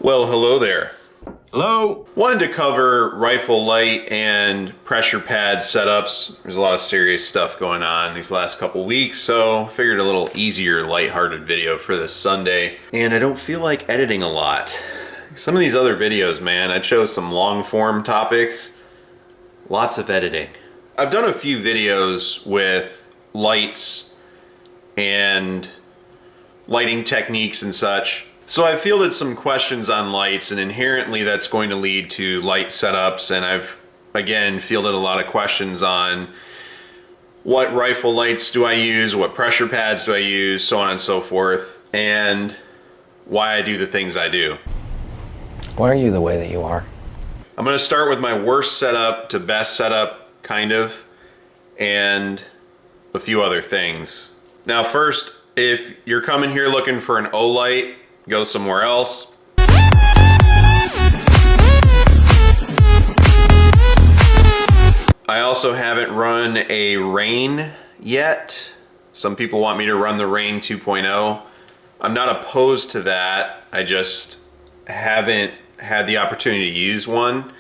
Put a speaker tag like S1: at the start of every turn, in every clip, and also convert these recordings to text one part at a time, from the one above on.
S1: Well, hello there.
S2: Hello.
S1: Wanted to cover rifle light and pressure pad setups. There's a lot of serious stuff going on these last couple weeks, so figured a little easier, lighthearted video for this Sunday. And I don't feel like editing a lot. Some of these other videos, man, I chose some long form topics. Lots of editing. I've done a few videos with lights and lighting techniques and such. So I've fielded some questions on lights, and inherently that's going to lead to light setups, and I've again fielded a lot of questions on what rifle lights do I use, what pressure pads do I use, so on and so forth, and why I do the things I do.
S3: Why are you the way that you are?
S1: I'm going to start with my worst setup to best setup, kind of, and a few other things. Now first, if you're coming here looking for an O light, go somewhere else. I also haven't run a Rain yet. Some people want me to run the Rain 2.0. I'm not opposed to that. I just haven't had the opportunity to use one.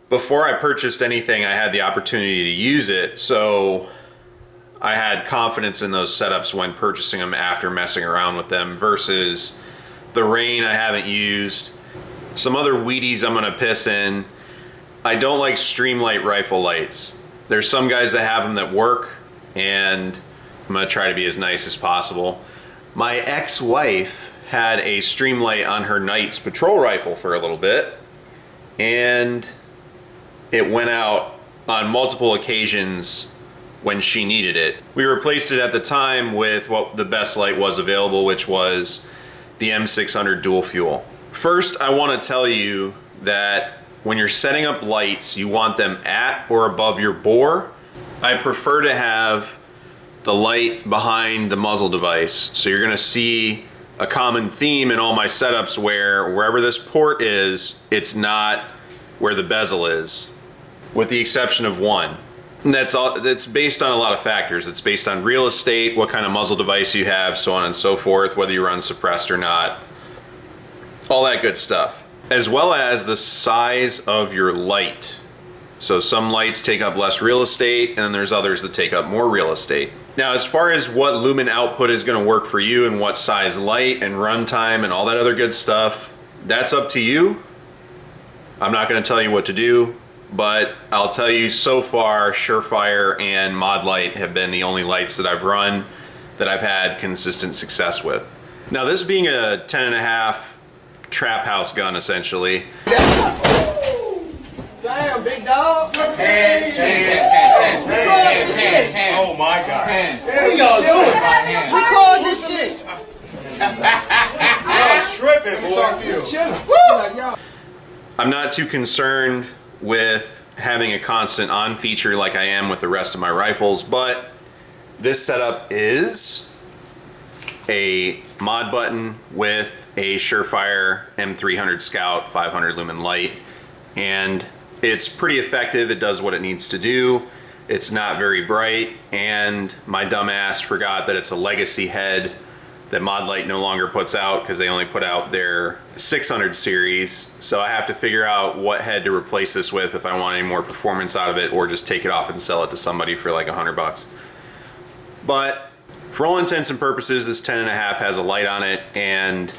S1: Before I purchased anything, I had the opportunity to use it, so I had confidence in those setups when purchasing them after messing around with them, versus the Rain I haven't used. Some other Wheaties I'm gonna piss in. I don't like Streamlight rifle lights. There's some guys that have them that work, and I'm gonna try to be as nice as possible. My ex-wife had a Streamlight on her Knight's patrol rifle for a little bit, and it went out on multiple occasions when she needed it. We replaced it at the time with what the best light was available, which was the M300 dual fuel. First, I want to tell you that when you're setting up lights, you want them at or above your bore. I prefer to have the light behind the muzzle device. So you're gonna see a common theme in all my setups where wherever this port is, it's not where the bezel is, with the exception of one. And that's based on a lot of factors. It's based on real estate, what kind of muzzle device you have, so on and so forth, whether you run suppressed or not, all that good stuff. As well as the size of your light. So some lights take up less real estate, and then there's others that take up more real estate. Now, as far as what lumen output is gonna work for you and what size light and runtime and all that other good stuff, that's up to you. I'm not gonna tell you what to do, but I'll tell you so far, Surefire and Modlite have been the only lights that I've run that I've had consistent success with. Now, this being a 10.5 trap house gun, essentially.
S4: Damn, big dog.
S5: Hands.
S2: Oh my God.
S4: What y'all doing? We called this shit.
S2: Y'all stripping, boy.
S1: I'm not too concerned with having a constant on feature like I am with the rest of my rifles, but this setup is a Modbutton with a Surefire M300 Scout 500 lumen light, and it's pretty effective. It does what it needs to do. It's not very bright, and my dumb ass forgot that it's a legacy head that Modlite no longer puts out because they only put out their 600 series. So I have to figure out what head to replace this with if I want any more performance out of it, or just take it off and sell it to somebody for like $100. But for all intents and purposes, this 10.5 has a light on it, and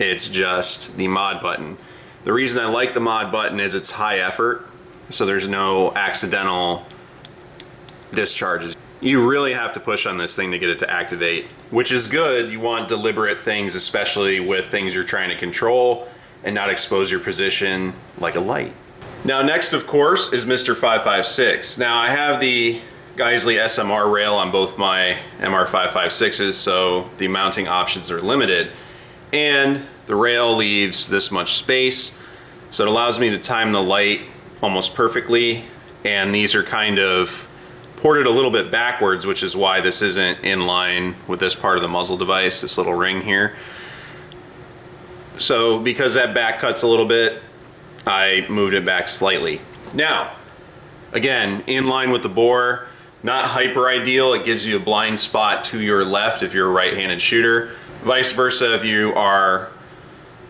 S1: it's just the Modbutton. The reason I like the Modbutton is it's high effort, so there's no accidental discharges. You really have to push on this thing to get it to activate, which is good. You want deliberate things, especially with things you're trying to control and not expose your position like a light. Now next, of course, is Mr. 556. Now I have the Geisley SMR rail on both my MR556s, so the mounting options are limited. And the rail leaves this much space, so it allows me to time the light almost perfectly. And these are kind of ported a little bit backwards, which is why this isn't in line with this part of the muzzle device, this little ring here. So because that back cuts a little bit, I moved it back slightly. Now, again, in line with the bore, not hyper ideal. It gives you a blind spot to your left if you're a right-handed shooter. Vice versa, if you are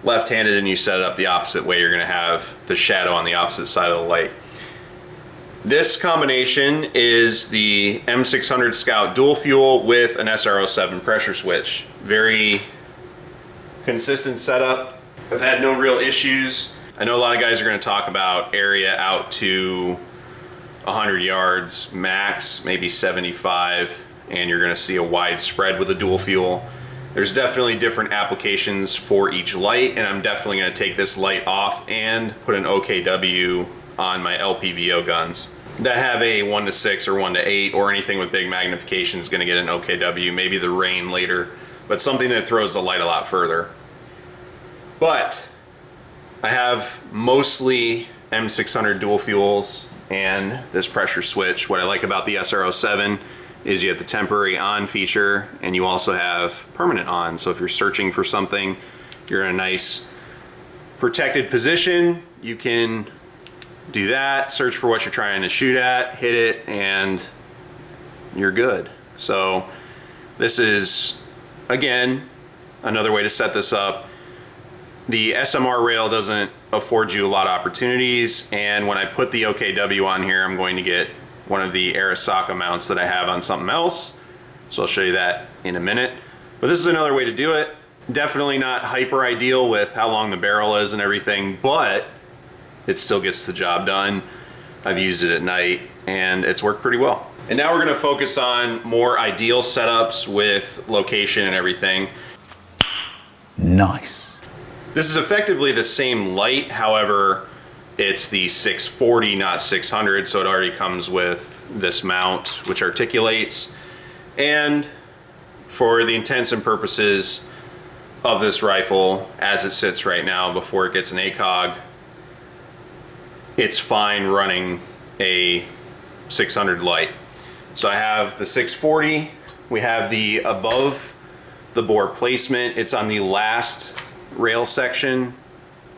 S1: left-handed and you set it up the opposite way, you're gonna have the shadow on the opposite side of the light. This combination is the M300 Scout dual fuel with an SR07 pressure switch. Very consistent setup. I've had no real issues. I know a lot of guys are going to talk about area out to 100 yards max, maybe 75, and you're going to see a wide spread with a dual fuel. There's definitely different applications for each light, and I'm definitely going to take this light off and put an OKW on my LPVO guns that have a 1:6 or 1:8, or anything with big magnification is going to get an OKW, maybe the rain later, but something that throws the light a lot further. But I have mostly M300 dual fuels and this pressure switch. What I like about the SR07 is you have the temporary on feature, and you also have permanent on. So if you're searching for something, you're in a nice protected position, you can do that, search for what you're trying to shoot at, hit it, and you're good. So this is, again, another way to set this up. The SMR rail doesn't afford you a lot of opportunities, and when I put the OKW on here, I'm going to get one of the Arisaka mounts that I have on something else. So I'll show you that in a minute. But this is another way to do it. Definitely not hyper ideal with how long the barrel is and everything, but it still gets the job done. I've used it at night and it's worked pretty well. And now we're gonna focus on more ideal setups with location and everything.
S3: Nice.
S1: This is effectively the same light, however, it's the 640, not 600, so it already comes with this mount, which articulates. And for the intents and purposes of this rifle, as it sits right now before it gets an ACOG, it's fine running a 600 light. So I have the 640, we have the above the bore placement. It's on the last rail section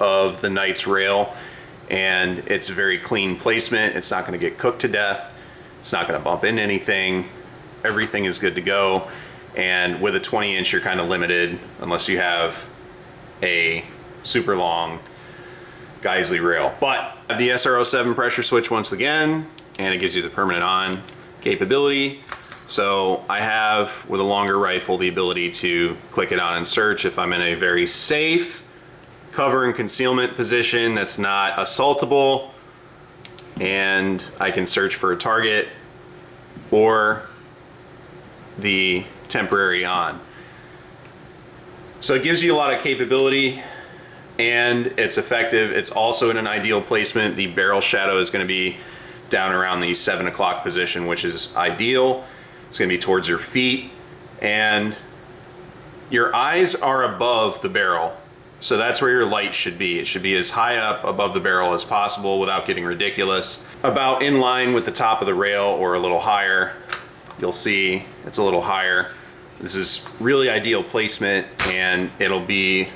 S1: of the Knight's rail, and it's a very clean placement. It's not going to get cooked to death. It's not going to bump into anything. Everything is good to go. And with a 20-inch, you're kind of limited unless you have a super long Geisley rail. But the SR07 pressure switch once again, and it gives you the permanent on capability. So I have, with a longer rifle, the ability to click it on and search if I'm in a very safe cover and concealment position that's not assaultable, and I can search for a target, or the temporary on. So it gives you a lot of capability and it's effective. It's also in an ideal placement. The barrel shadow is going to be down around the 7 o'clock position, which is ideal. It's going to be towards your feet, and your eyes are above the barrel. So that's where your light should be. It should be as high up above the barrel as possible without getting ridiculous. About in line with the top of the rail or a little higher. You'll see it's a little higher. This is really ideal placement, and it'll be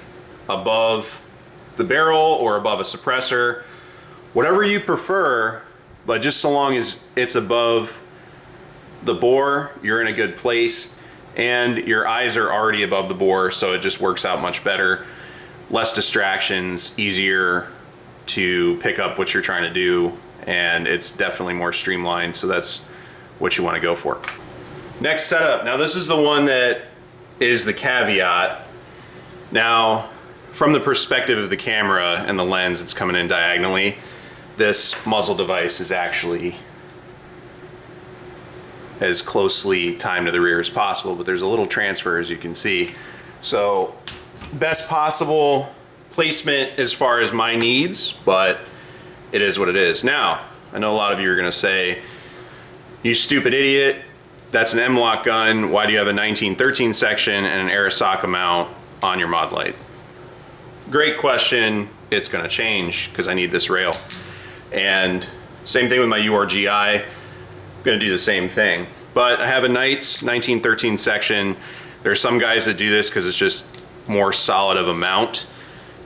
S1: above the barrel or above a suppressor, whatever you prefer, but just so long as it's above the bore, you're in a good place, and your eyes are already above the bore, so it just works out much better. Less distractions, easier to pick up what you're trying to do, and it's definitely more streamlined, so that's what you want to go for. Next setup. Now this is the one that is the caveat. Now, from the perspective of the camera and the lens, it's coming in diagonally. This muzzle device is actually as closely timed to the rear as possible, but there's a little transfer, as you can see. So best possible placement as far as my needs, but it is what it is. Now, I know a lot of you are gonna say, you stupid idiot, that's an M-Lock gun, why do you have a 1913 section and an Arisaka mount on your Modlite? Great question. It's gonna change because I need this rail. And same thing with my URGI, I'm gonna do the same thing. But I have a Knight's 1913 section. There's some guys that do this because it's just more solid of a mount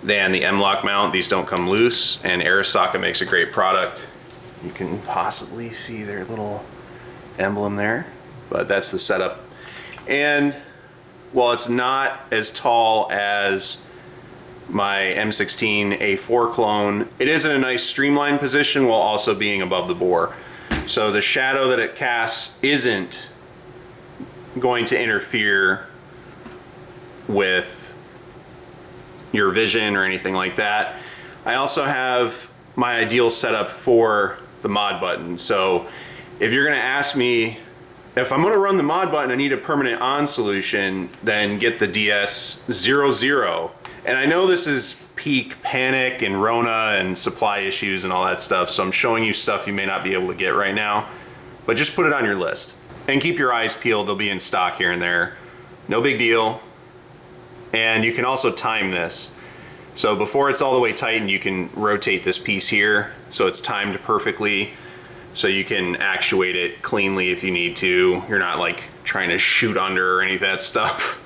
S1: than the M-Lock mount. These don't come loose, and Arisaka makes a great product. You can possibly see their little emblem there, but that's the setup. And while it's not as tall as my M16A4 clone. It is in a nice streamlined position while also being above the bore. So the shadow that it casts isn't going to interfere with your vision or anything like that. I also have my ideal setup for the Modbutton. So if you're gonna ask me, if I'm gonna run the Modbutton, I need a permanent on solution, then get the DS00. And I know this is peak panic and Rona and supply issues and all that stuff, so I'm showing you stuff you may not be able to get right now, but just put it on your list. And keep your eyes peeled, they'll be in stock here and there. No big deal. And you can also time this. So before it's all the way tightened, you can rotate this piece here so it's timed perfectly, so you can actuate it cleanly if you need to. You're not like trying to shoot under or any of that stuff.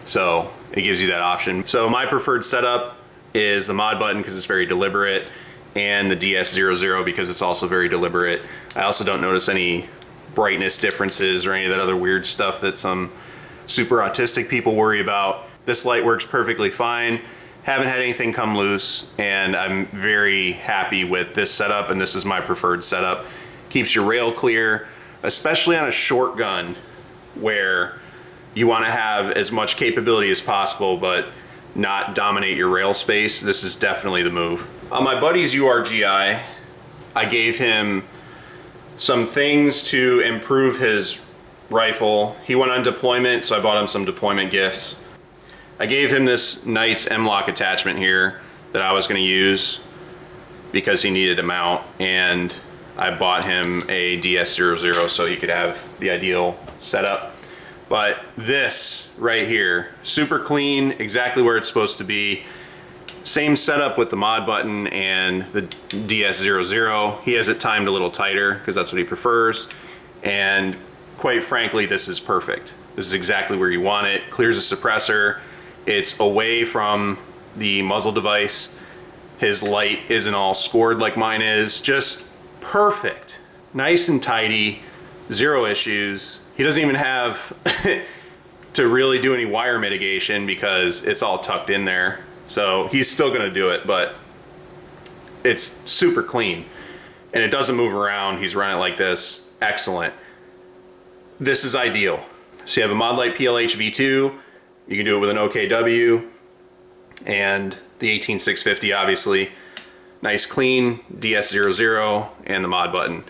S1: So it gives you that option. So my preferred setup is the Modbutton because it's very deliberate, and the DS00 because it's also very deliberate. I also don't notice any brightness differences or any of that other weird stuff that some super autistic people worry about. This light works perfectly fine. Haven't had anything come loose, and I'm very happy with this setup, and this is my preferred setup. Keeps your rail clear, especially on a short gun where you want to have as much capability as possible but not dominate your rail space. This is definitely the move. On my buddy's URGI, I gave him some things to improve his rifle. He went on deployment, so I bought him some deployment gifts. I gave him this Knight's M-Lock attachment here that I was going to use because he needed a mount, and I bought him a DS00 so he could have the ideal setup. But this right here, super clean, exactly where it's supposed to be. Same setup with the Modbutton and the DS00. He has it timed a little tighter because that's what he prefers. And quite frankly, this is perfect. This is exactly where you want it. Clears the suppressor. It's away from the muzzle device. His light isn't all scored like mine is. Just perfect. Nice and tidy. Zero issues. He doesn't even have to really do any wire mitigation because it's all tucked in there. So he's still gonna do it, but it's super clean. And it doesn't move around. He's running it like this. Excellent. This is ideal. So you have a Modlite PLHV2. You can do it with an OKW and the 18650, obviously. Nice clean DS00 and the Modbutton.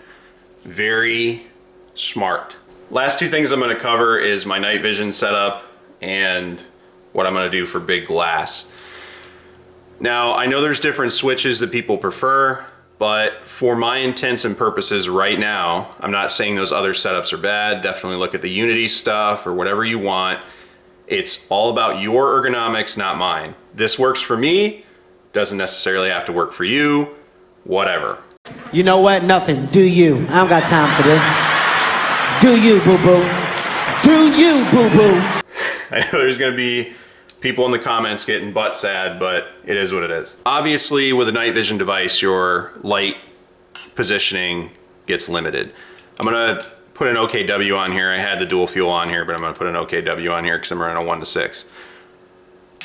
S1: Very smart. Last two things I'm going to cover is my night vision setup and what I'm going to do for big glass. Now, I know there's different switches that people prefer, but for my intents and purposes right now, I'm not saying those other setups are bad. Definitely look at the Unity stuff or whatever you want. It's all about your ergonomics, not mine. This works for me, doesn't necessarily have to work for you, whatever.
S5: You know what? Nothing. Do you. I don't got time for this. Do you, boo-boo. Do you, boo-boo.
S1: I know there's gonna be people in the comments getting butt sad, but it is what it is. Obviously, with a night vision device, your light positioning gets limited. I'm gonna put an OKW on here. I had the dual fuel on here, but I'm gonna put an OKW on here because I'm running a 1:6.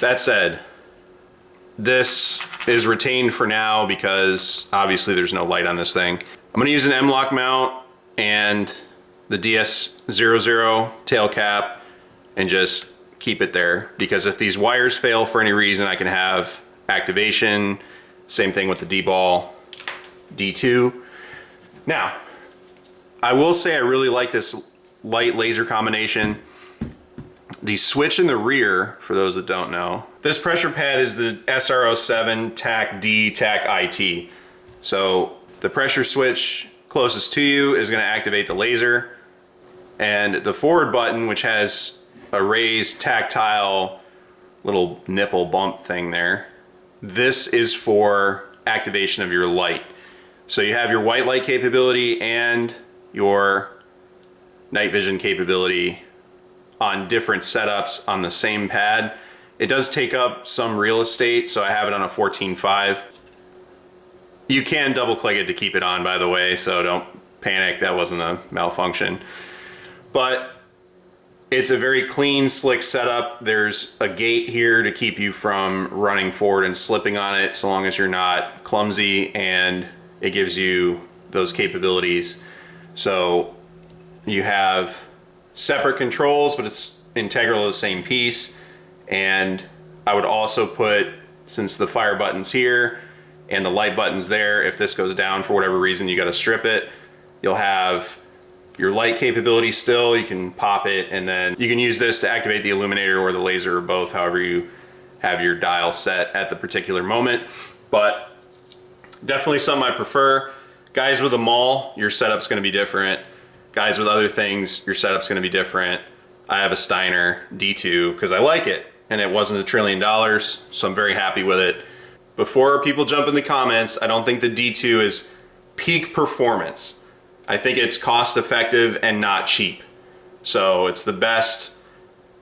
S1: That said, this is retained for now because obviously there's no light on this thing. I'm gonna use an M-Lock mount and the DS00 tail cap and just keep it there, because if these wires fail for any reason, I can have activation. Same thing with the DBAL D2. Now, I will say I really like this light laser combination. The switch in the rear, for those that don't know, this pressure pad is the SR07 TAC D TAC IT. So the pressure switch closest to you is going to activate the laser, and the forward button, which has a raised tactile little nipple bump thing there, this is for activation of your light. So you have your white light capability and your night vision capability on different setups on the same pad. It does take up some real estate, so I have it on a 14.5. You can double click it to keep it on, by the way, so don't panic, that wasn't a malfunction. But It's a very clean, slick setup. There's a gate here to keep you from running forward and slipping on it so long as you're not clumsy, and it gives you those capabilities. So you have separate controls, but it's integral to the same piece. And I would also put, since the fire button's here and the light button's there, if this goes down for whatever reason, you got to strip it, you'll have your light capability still. You can pop it, and then you can use this to activate the illuminator or the laser, or both, however you have your dial set at the particular moment. But definitely something I prefer. Guys with a maul, your setup's going to be different. Guys with other things, your setup's going to be different. I have a Steiner D2 because I like it, and it wasn't $1 trillion, so I'm very happy with it. Before people jump in the comments, I don't think the D2 is peak performance. I think it's cost effective and not cheap. So it's the best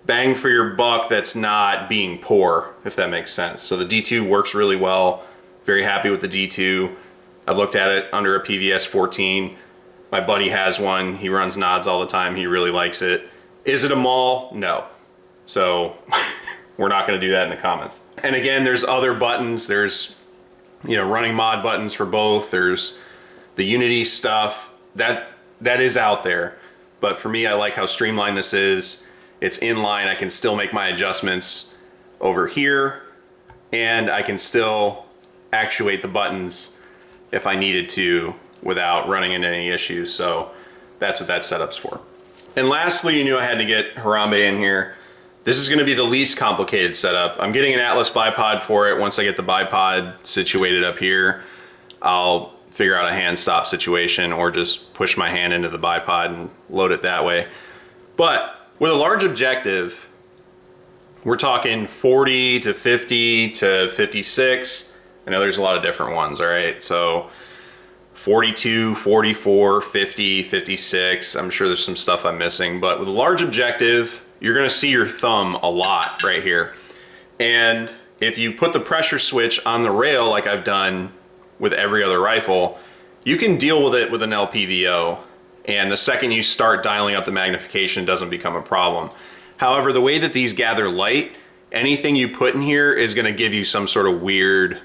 S1: bang for your buck that's not being poor, if that makes sense. So the D2 works really well. Very happy with the D2. I've looked at it under a PVS 14. My buddy has one. He runs nods all the time. He really likes it. Is it a maul? No. So we're not going to do that in the comments. And again, there's other buttons. There's, running mod buttons for both. There's the Unity stuff. That is out there, but for me, I like how streamlined this is. It's inline. I can still make my adjustments over here, and I can still actuate the buttons if I needed to without running into any issues. So that's what that setup's for. And lastly, you knew I had to get Harambe in here. This is going to be the least complicated setup. I'm getting an Atlas bipod for it. Once I get the bipod situated up here, I'll figure out a hand stop situation or just push my hand into the bipod and load it that way. But with a large objective, we're talking 40 to 50 to 56. I know there's a lot of different ones, all right? So 42, 44, 50, 56. I'm sure there's some stuff I'm missing, but with a large objective, you're gonna see your thumb a lot right here. And if you put the pressure switch on the rail like I've done with every other rifle, you can deal with it with an LPVO, and the second you start dialing up the magnification, it doesn't become a problem. However, the way that these gather light, anything you put in here is going to give you some sort of weird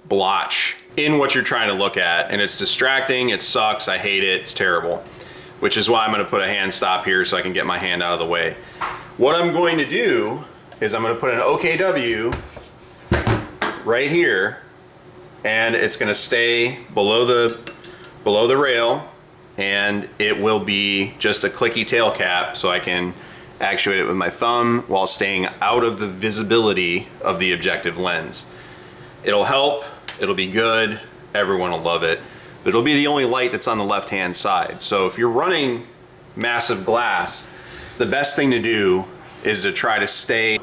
S1: blotch in what you're trying to look at, and it's distracting, it sucks, I hate it, it's terrible. Which is why I'm going to put a hand stop here so I can get my hand out of the way. What I'm going to do is I'm going to put an OKW right here, and it's going to stay below the rail, and it will be just a clicky tail cap so I can actuate it with my thumb while staying out of the visibility of the objective lens. It'll help, it'll be good, everyone will love it, but it'll be the only light that's on the left hand side. So if you're running massive glass, the best thing to do is to try to stay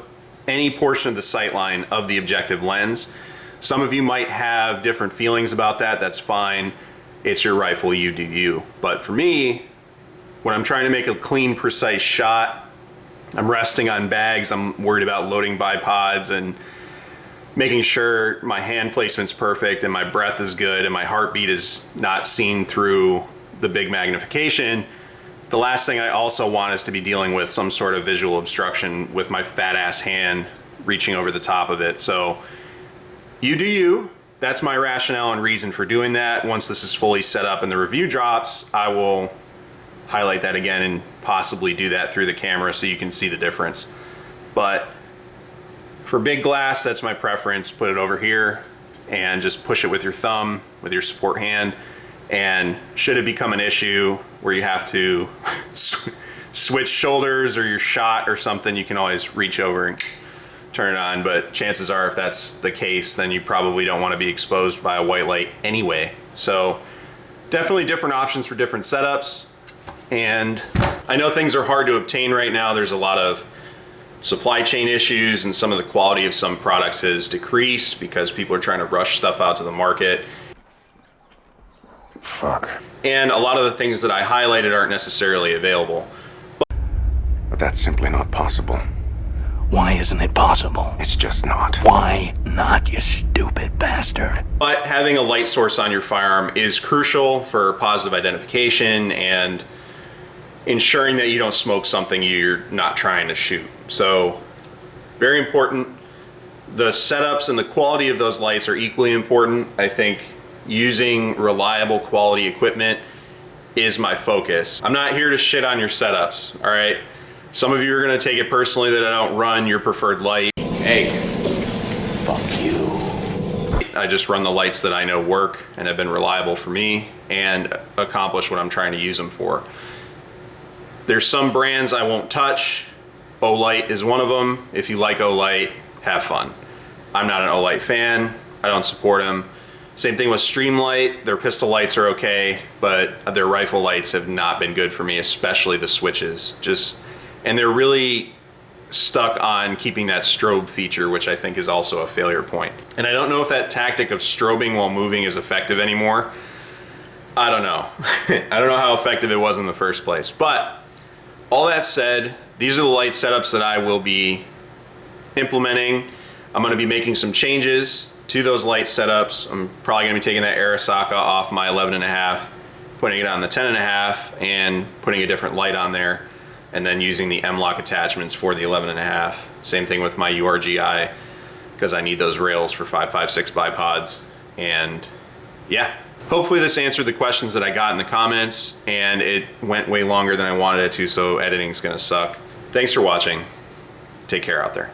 S1: any portion of the sight line of the objective lens. Some of you might have different feelings about that. That's fine. It's your rifle, you do you. But for me, when I'm trying to make a clean, precise shot, I'm resting on bags, I'm worried about loading bipods and making sure my hand placement's perfect and my breath is good and my heartbeat is not seen through the big magnification. The last thing I also want is to be dealing with some sort of visual obstruction with my fat ass hand reaching over the top of it. So you do you. That's my rationale and reason for doing that. Once this is fully set up and the review drops, I will highlight that again and possibly do that through the camera so you can see the difference. But for big glass, that's my preference. Put it over here and just push it with your thumb, with your support hand. And should it become an issue where you have to switch shoulders or your shot or something, you can always reach over and turn it on. But chances are, if that's the case, then you probably don't want to be exposed by a white light anyway. So definitely different options for different setups. And I know things are hard to obtain right now. There's a lot of supply chain issues, and some of the quality of some products has decreased because people are trying to rush stuff out to the market.
S3: Fuck.
S1: And a lot of the things that I highlighted aren't necessarily available.
S6: But that's simply not possible.
S3: Why isn't it possible?
S6: It's just not.
S3: Why not, you stupid bastard?
S1: But having a light source on your firearm is crucial for positive identification and ensuring that you don't smoke something you're not trying to shoot. So very important. The setups and the quality of those lights are equally important. I think using reliable quality equipment is my focus. I'm not here to shit on your setups, all right? Some of you are gonna take it personally that I don't run your preferred light. Hey,
S3: Fuck you.
S1: I just run the lights that I know work and have been reliable for me and accomplish what I'm trying to use them for. There's some brands I won't touch. Olight is one of them. If you like Olight, have fun. I'm not an Olight fan. I don't support them. Same thing with Streamlight. Their pistol lights are okay, but their rifle lights have not been good for me, especially the switches. And they're really stuck on keeping that strobe feature, which I think is also a failure point. And I don't know if that tactic of strobing while moving is effective anymore. I don't know. I don't know how effective it was in the first place. But all that said, these are the light setups that I will be implementing. I'm going to be making some changes to those light setups. I'm probably going to be taking that Arisaka off my 11.5, putting it on the 10.5, and putting a different light on there, and then using the M-lock attachments for the 11.5. Same thing with my URGI, because I need those rails for 5.56 bipods. And yeah, hopefully this answered the questions that I got in the comments, and it went way longer than I wanted it to, so editing's gonna suck. Thanks for watching. Take care out there.